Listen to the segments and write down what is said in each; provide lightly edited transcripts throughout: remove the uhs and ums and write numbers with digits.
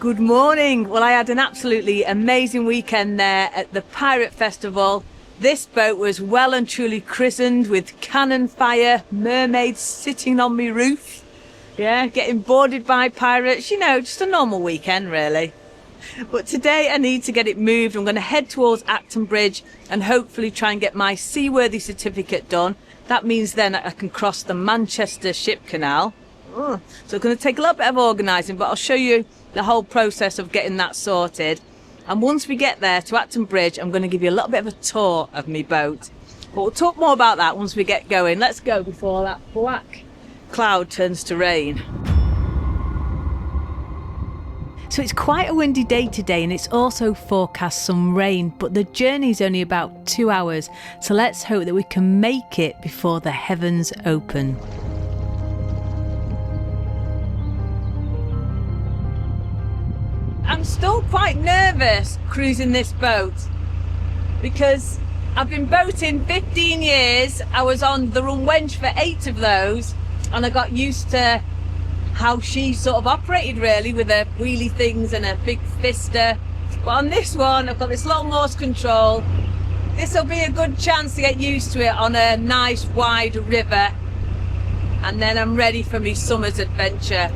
Good morning. Well, I had an absolutely amazing weekend there at the Pirate Festival. This boat was well and truly christened with cannon fire, mermaids sitting on my roof. Yeah, getting boarded by pirates, you know, just a normal weekend really. But today I need to get it moved. I'm going to head towards Acton Bridge and hopefully try and get my seaworthy certificate done. That means then I can cross the Manchester Ship Canal. So it's going to take a little bit of organising, but I'll show you the whole process of getting that sorted. And once we get there to Acton Bridge, I'm going to give you a little bit of a tour of my boat. But we'll talk more about that once we get going. Let's go before that black cloud turns to rain. So it's quite a windy day today, and it's also forecast some rain, but the journey's only about 2 hours, so let's hope that we can make it before the heavens open. I'm still quite nervous cruising this boat because I've been boating 15 years. I was on the Run Wench for 8 of those, and I got used to how she sort of operated really, with her wheelie things and her big fister. But on this one, I've got this long Morse control. This will be a good chance to get used to it on a nice wide river, and then I'm ready for my summer's adventure.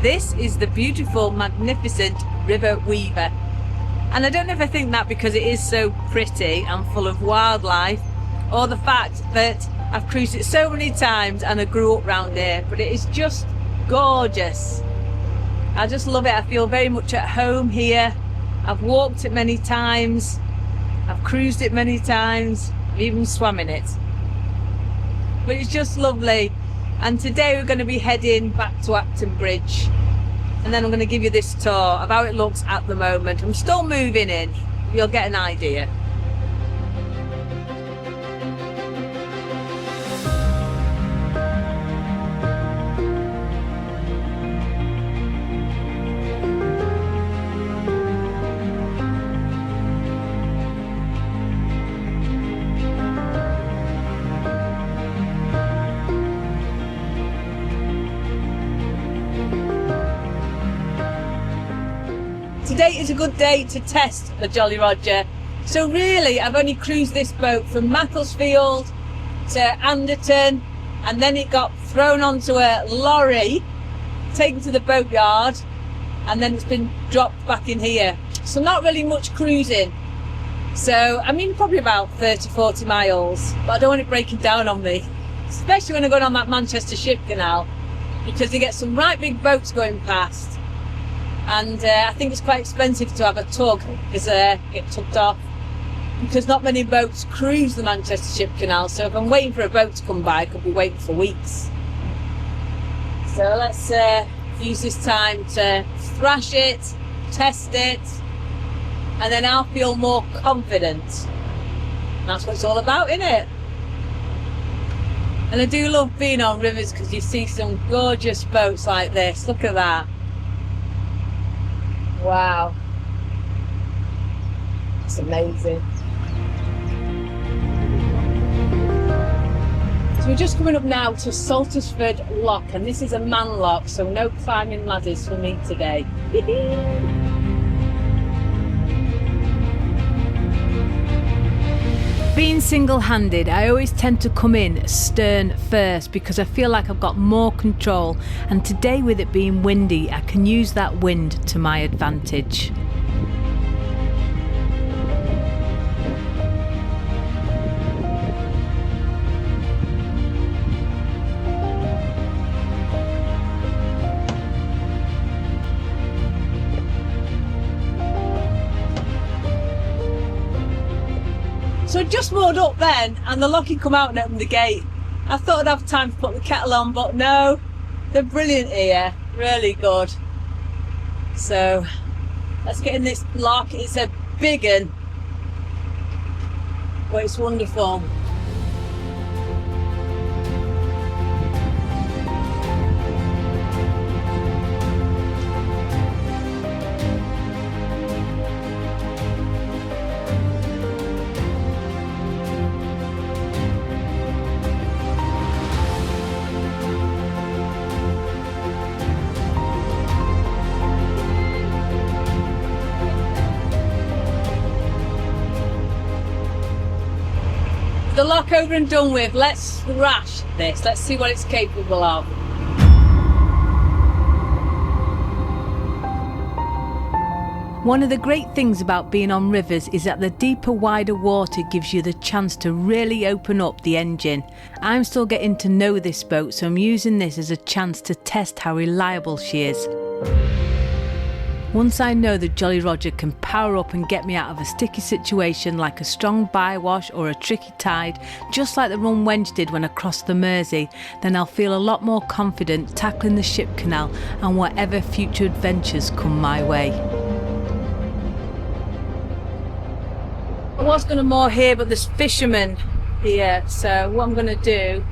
This is the beautiful, magnificent River Weaver. And I don't ever think that because it is so pretty and full of wildlife, or the fact that I've cruised it so many times and I grew up round here, but it is just gorgeous. I just love it. I feel very much at home here. I've walked it many times, I've cruised it many times, I've even swam in it. But it's just lovely. And today we're going to be heading back to Acton Bridge, and then I'm going to give you this tour of how it looks at the moment. I'm still moving in, you'll get an idea. Today is a good day to test the Jolly Roger. So really, I've only cruised this boat from Macclesfield to Anderton, and then it got thrown onto a lorry, taken to the boatyard, and then it's been dropped back in here. So not really much cruising. So I mean probably about 30-40 miles, but I don't want it breaking down on me, especially when I'm going on that Manchester Ship Canal, because you get some right big boats going past. And I think it's quite expensive to have a tug because get tugged off, because not many boats cruise the Manchester Ship Canal. So if I'm waiting for a boat to come by, I could be waiting for weeks. So let's use this time to thrash it, test it, and then I'll feel more confident. And that's what it's all about, isn't it? And I do love being on rivers because you see some gorgeous boats like this. Look at that. Wow, it's amazing. So we're just coming up now to Saltersford Lock, and this is a man lock, so no climbing ladders for me today. Being single-handed, I always tend to come in stern first because I feel like I've got more control, and today with it being windy, I can use that wind to my advantage. So I just moored up then, and the locky come out and opened the gate. I thought I'd have time to put the kettle on, but no, they're brilliant here, really good. So let's get in this lock. It's a big one, but it's wonderful. the lock over and done with. Let's thrash this. Let's see what it's capable of. One of the great things about being on rivers is that the deeper, wider water gives you the chance to really open up the engine. I'm still getting to know this boat, so I'm using this as a chance to test how reliable she is. Once I know the Jolly Roger can power up and get me out of a sticky situation like a strong bywash or a tricky tide, just like the Run Wench did when I crossed the Mersey, then I'll feel a lot more confident tackling the Ship Canal and whatever future adventures come my way. I was going to moor here, but there's fishermen here, so what I'm going to do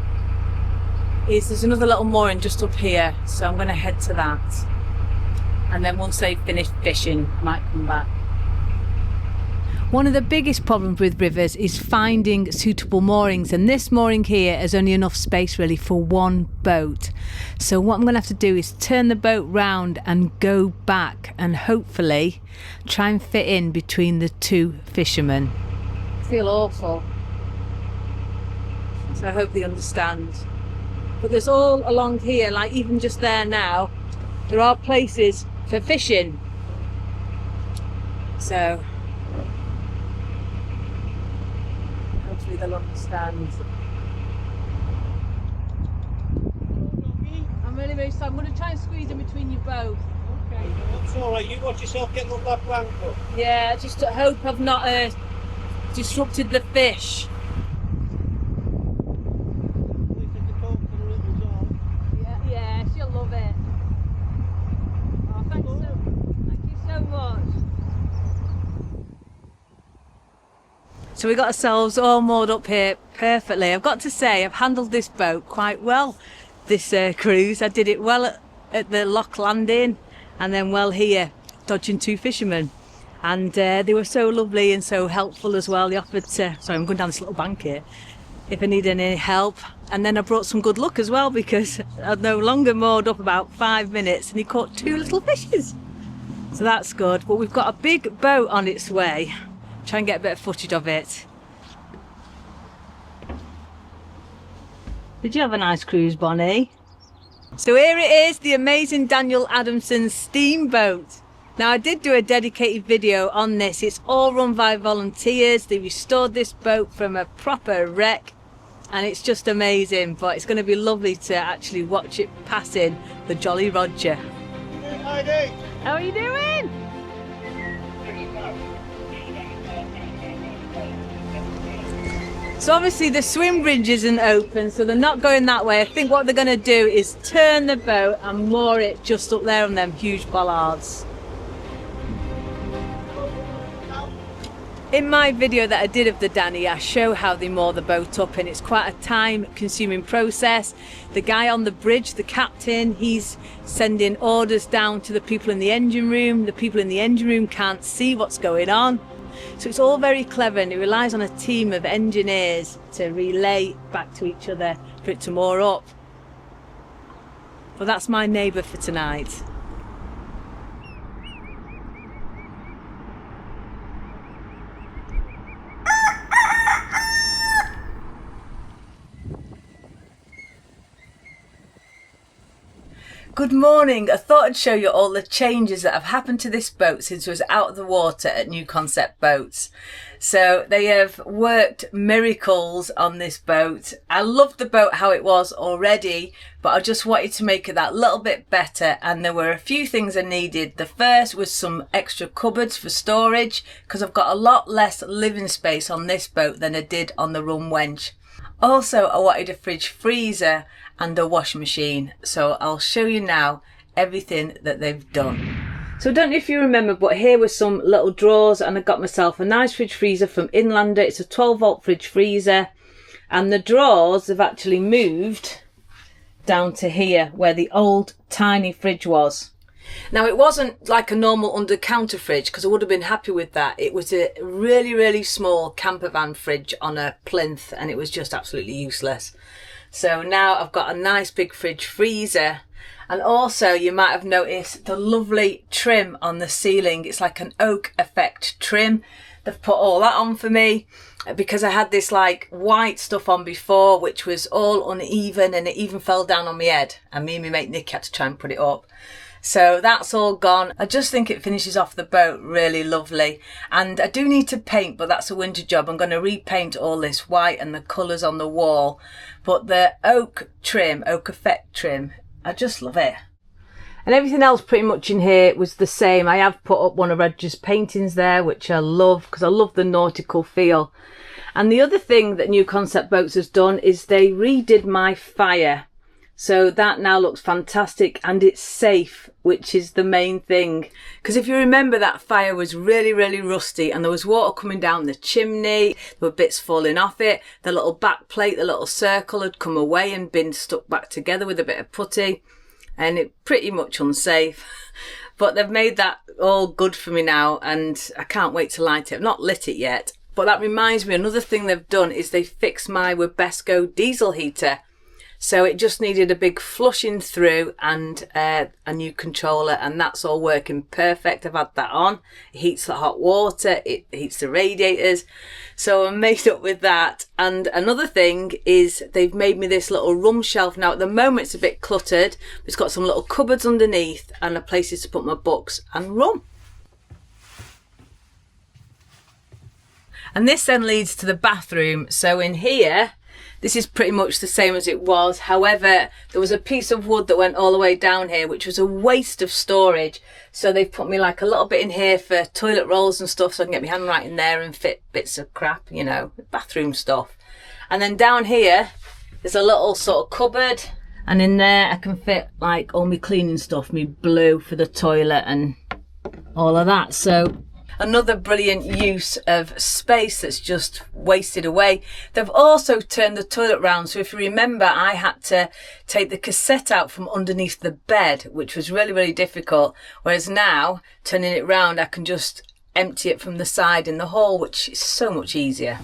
is there's another little mooring just up here, so I'm going to head to that, and then once they've finished fishing I might come back. One of the biggest problems with rivers is finding suitable moorings, and this mooring here has only enough space really for one boat. So what I'm going to have to do is turn the boat round and go back and hopefully try and fit in between the two fishermen. I feel awful, so I hope they understand. But there's all along here, like even just there now, there are places for fishing. So hopefully they'll understand. I'm really sorry. I'm going to try and squeeze in between you both. Okay, that's alright. You watch yourself getting up that plank up. Yeah, just hope I've not disrupted the fish. At least I can talk to the little dog. Yeah, she'll love it. Oh, thank you so much. So we got ourselves all moored up here perfectly. I've got to say, I've handled this boat quite well this cruise. I did it well at the lock landing and then well here, dodging two fishermen. And they were so lovely and so helpful as well. They offered to, sorry, I'm going down this little bank here, if I need any help. And then I brought some good luck as well, because I'd no longer moored up about 5 minutes and he caught two little fishes. So that's good. But we've got a big boat on its way. Try and get a bit of footage of it. Did you have a nice cruise, Bonny? So here it is, the amazing Daniel Adamson steamboat. Now I did do a dedicated video on this. It's all run by volunteers. They restored this boat from a proper wreck and it's just amazing, but it's going to be lovely to actually watch it passing the Jolly Roger. Hey, Heidi! How are you doing? So obviously the swim bridge isn't open, so they're not going that way. I think what they're going to do is turn the boat and moor it just up there on them huge bollards. In my video that I did of the Danny, I show how they moor the boat up, and it's quite a time-consuming process. The guy on the bridge, the captain, he's sending orders down to the people in the engine room. The people in the engine room can't see what's going on. So it's all very clever, and it relies on a team of engineers to relay back to each other for it to moor up. Well, that's my neighbour for tonight. Good morning. I thought I'd show you all the changes that have happened to this boat since it was out of the water at New Concept Boats. So they have worked miracles on this boat. I loved the boat how it was already, but I just wanted to make it that little bit better, and there were a few things I needed. The first was some extra cupboards for storage, because I've got a lot less living space on this boat than I did on the Run Wench. Also, I wanted a fridge freezer and a washing machine, so I'll show you now everything that they've done. So I don't know if you remember, but here were some little drawers, and I got myself a nice fridge freezer from Inlander. It's a 12-volt fridge freezer, and the drawers have actually moved down to here where the old tiny fridge was. Now, it wasn't like a normal under-counter fridge, because I would have been happy with that. It was a really, really small camper van fridge on a plinth, and it was just absolutely useless. So now I've got a nice big fridge freezer. And also, you might have noticed the lovely trim on the ceiling. It's like an oak effect trim. They've put all that on for me because I had this like white stuff on before, which was all uneven and it even fell down on my head. And me and my mate Nick had to try and put it up. So that's all gone. I just think it finishes off the boat really lovely. And I do need to paint, but that's a winter job. I'm going to repaint all this white and the colours on the wall. But the oak effect trim, I just love it. And everything else pretty much in here was the same. I have put up one of Roger's paintings there, which I love because I love the nautical feel. And the other thing that New Concept Boats has done is they redid my fire. So that now looks fantastic and it's safe, which is the main thing. Because if you remember, that fire was really, really rusty and there was water coming down the chimney. There were bits falling off it. The little back plate, the little circle had come away and been stuck back together with a bit of putty. And it pretty much unsafe. But they've made that all good for me now and I can't wait to light it. I've not lit it yet. But that reminds me, another thing they've done is they fixed my Webesco diesel heater. So it just needed a big flushing through and a new controller, and that's all working perfect. I've had that on. It heats the hot water, it heats the radiators. So I'm made up with that. And another thing is they've made me this little rum shelf. Now at the moment it's a bit cluttered. It's got some little cupboards underneath and a places to put my books and rum. And this then leads to the bathroom. So in here, this is pretty much the same as it was. However, there was a piece of wood that went all the way down here, which was a waste of storage. So they've put me like a little bit in here for toilet rolls and stuff, so I can get my hand right in there and fit bits of crap, you know, bathroom stuff. And then down here, there's a little sort of cupboard. And in there, I can fit like all my cleaning stuff, my blue for the toilet and all of that. So another brilliant use of space that's just wasted away. They've also turned the toilet round. So if you remember, I had to take the cassette out from underneath the bed, which was really, really difficult. Whereas now, turning it round, I can just empty it from the side in the hall, which is so much easier.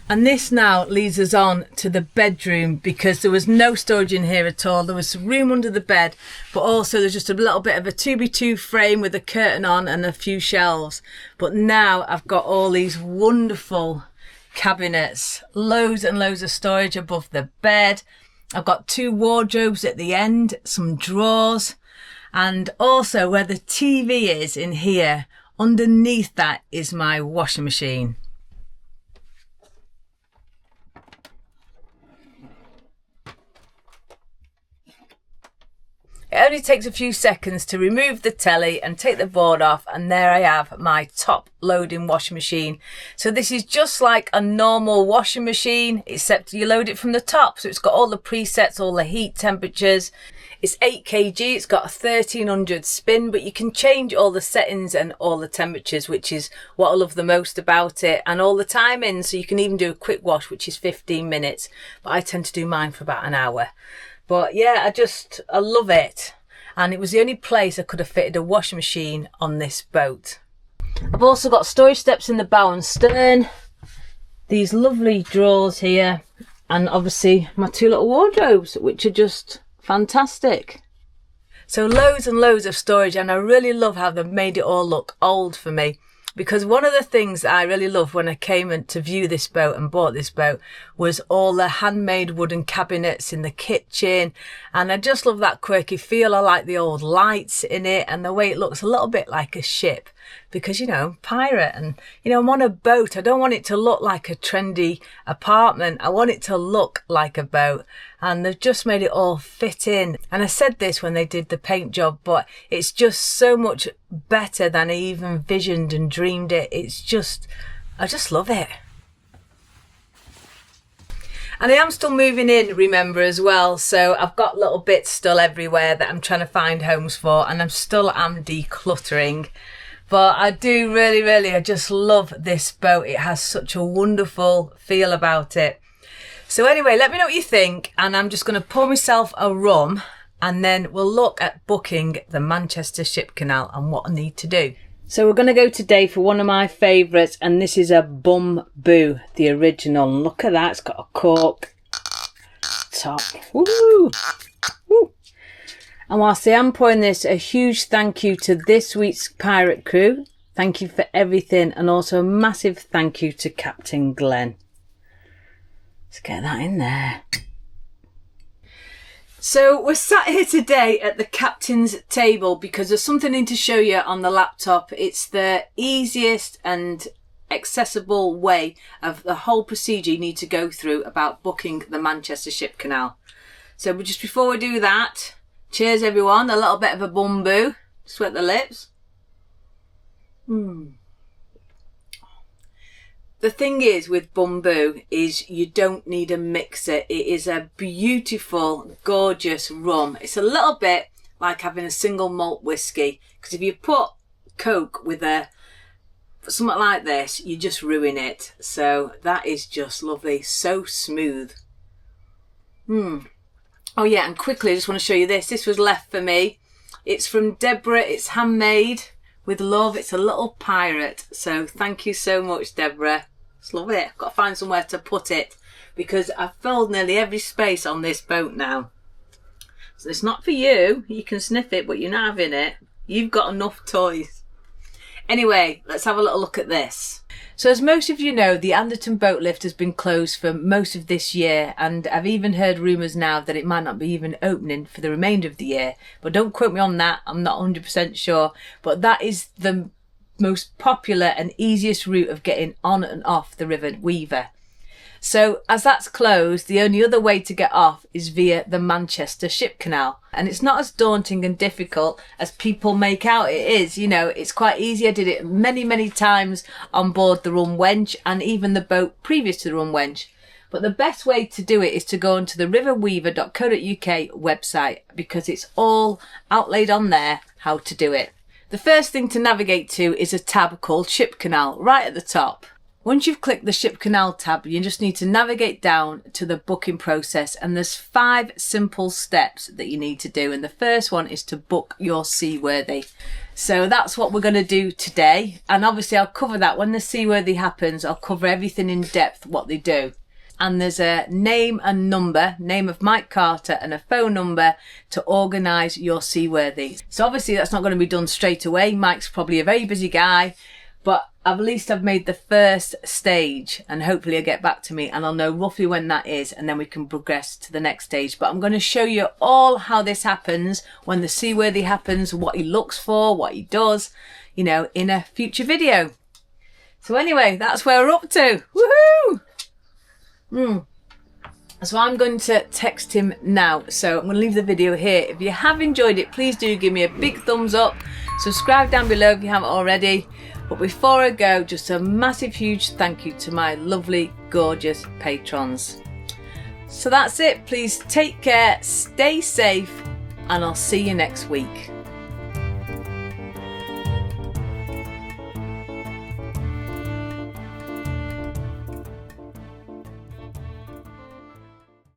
And this now leads us on to the bedroom because there was no storage in here at all. There was room under the bed, but also there's just a little bit of a 2x2 frame with a curtain on and a few shelves. But now I've got all these wonderful cabinets, loads and loads of storage above the bed. I've got 2 wardrobes at the end, some drawers, and also where the TV is in here, underneath that is my washing machine. It only takes a few seconds to remove the telly and take the board off, and there I have my top loading washing machine. So this is just like a normal washing machine, except you load it from the top. So it's got all the presets, all the heat temperatures. It's 8 kg, it's got a 1300 spin, but you can change all the settings and all the temperatures, which is what I love the most about it, and all the timing. So you can even do a quick wash, which is 15 minutes, but I tend to do mine for about an hour. But yeah, I love it. And it was the only place I could have fitted a washing machine on this boat. I've also got storage steps in the bow and stern. These lovely drawers here. And obviously my 2 little wardrobes, which are just fantastic. So loads and loads of storage, and I really love how they've made it all look old for me. Because one of the things that I really loved when I came in to view this boat and bought this boat was all the handmade wooden cabinets in the kitchen. And I just love that quirky feel. I like the old lights in it and the way it looks a little bit like a ship. Because, you know, pirate, and, you know, I'm on a boat. I don't want it to look like a trendy apartment. I want it to look like a boat. And they've just made it all fit in. And I said this when they did the paint job, but it's just so much better than I even visioned and dreamed it. It's just, I just love it. And I am still moving in, remember, as well. So I've got little bits still everywhere that I'm trying to find homes for, and I'm still decluttering. But I do really, I just love this boat. It has such a wonderful feel about it. So anyway, let me know what you think, and I'm just going to pour myself a rum, and then we'll look at booking the Manchester Ship Canal and what I need to do. So we're going to go today for one of my favourites, and this is a Bamboo, the original. And look at that, it's got a cork top. Woo! Woo! And whilst I am pouring this, a huge thank you to this week's pirate crew. Thank you for everything, and also a massive thank you to Captain Glenn. Let's get that in there. So we're sat here today at the captain's table because there's something I need to show you on the laptop. It's the easiest and accessible way of the whole procedure you need to go through about booking the Manchester Ship Canal. So just before we do that, cheers everyone, a little bit of a bamboo, sweat the lips. The thing is with bamboo is you don't need a mixer. It is a beautiful, gorgeous rum. It's a little bit like having a single malt whiskey, because if you put Coke with something like this, you just ruin it. So that is just lovely, so smooth. Oh yeah, and quickly I just want to show you this. This was left for me. It's from Deborah. It's handmade with love. It's a little pirate. So thank you so much, Deborah. Just love it. I've got to find somewhere to put it because I've filled nearly every space on this boat now. So it's not for you. You can sniff it, but you're not having it. You've got enough toys. Anyway, let's have a little look at this. So as most of you know, the Anderton boat lift has been closed for most of this year, and I've even heard rumours now that it might not be even opening for the remainder of the year. But don't quote me on that, I'm not 100% sure. But that is the most popular and easiest route of getting on and off the River Weaver. So as that's closed, the only other way to get off is via the Manchester Ship Canal. And it's not as daunting and difficult as people make out it is. You know, it's quite easy. I did it many times on board the Rum Wench and even the boat previous to the Rum Wench. But the best way to do it is to go onto the riverweaver.co.uk website, because it's all outlaid on there how to do it. The first thing to navigate to is a tab called Ship Canal right at the top. Once you've clicked the Ship Canal tab, you just need to navigate down to the booking process, and there's 5 simple steps that you need to do. And the first one is to book your seaworthy. So that's what we're going to do today. And obviously I'll cover that when the seaworthy happens. I'll cover everything in depth, what they do. And there's a name and number, name of Mike Carter, and a phone number to organise your seaworthy. So obviously that's not going to be done straight away. Mike's probably a very busy guy, but at least I've made the first stage, and hopefully he'll get back to me and I'll know roughly when that is, and then we can progress to the next stage. But I'm going to show you all how this happens, when the seaworthy happens, what he looks for, what he does, you know, in a future video. So anyway, that's where we're up to. Woohoo! So I'm going to text him now. So I'm going to leave the video here. If you have enjoyed it, please do give me a big thumbs up. Subscribe down below if you haven't already. But before I go, just a massive, huge thank you to my lovely, gorgeous patrons. So that's it. Please take care, stay safe, and I'll see you next week.